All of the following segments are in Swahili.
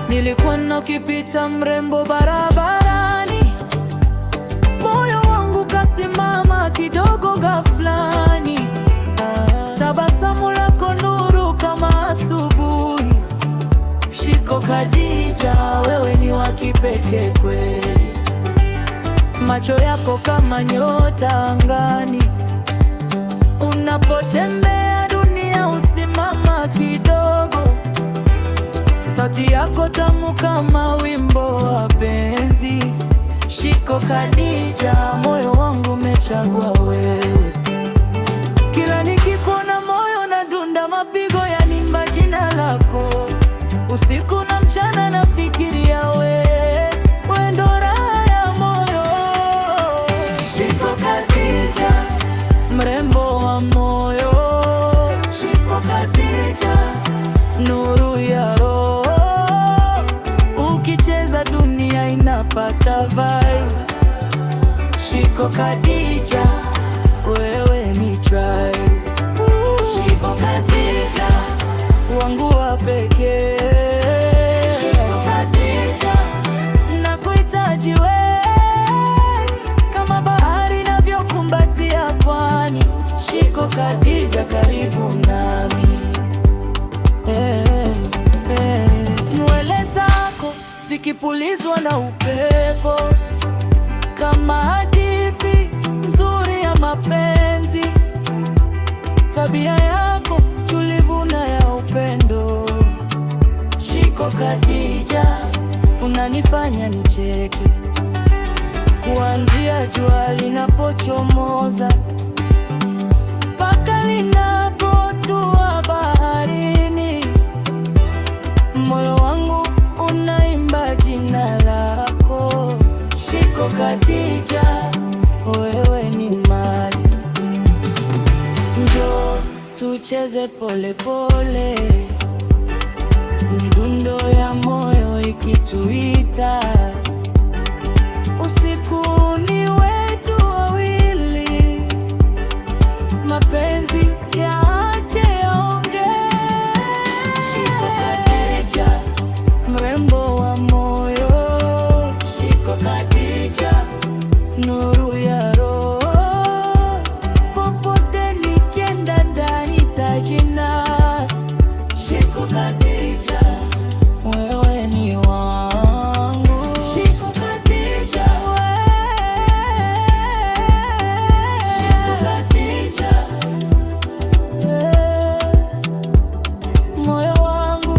Nilikuwa nikipita mrembo barabarani, moyo wangu kasimama kidogo ghaflani. Tabasamu lako nuru kama asubuhi. Shiko Khadija, wewe ni wa kipekee kweli. Macho yako kama nyota angani, unapotembea dunia usimama kidogo. Sauti yako tamu kama wimbo wa penzi. Shiko Khadija, moyo wangu umechagua wewe. Kila nikikuona moyo nadunda, mapigo yanimba jina lako. Usiku na mchana nafikiria wewe ndo raha ya moyo. Shiko Khadija, mrembo wa moyo. Shiko Khadija, nuru ya roho. Ukicheza dunia inapata vibe. Shiko Khadija, wewe ni tribe. Shiko Khadija, wangu wa pekee. Shiko Khadija, nakuhitaji wewe kama bahari inavyokumbatia pwani. Shiko Khadija, karibu nami. Nywele zako zikipulizwa na upepo, kama hadithi nzuri ya mapenzi. Tabia yako tulivu na ya upendo. Shiko Khadija, unanifanya nicheke kuanzia jua linapochomoza mpaka linapotua baharini. Moyo wangu unaimba jina lako. Shiko Khadija, wewe ni mali. Njoo tucheze pole pole, midundo ya moyo ikituita. Usiku ni wetu wawili, mapenzi yaache yaongee. Shiko Khadija, mrembo wa moyo. Shiko Khadija, nuru ya roho. Popote nikienda ndani tajina. Shiko Khadija, wewe ni wangu. Shiko Khadija, Shiko Khadija, moyo wangu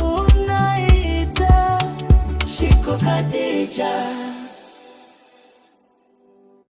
unaita. Shiko Khadija.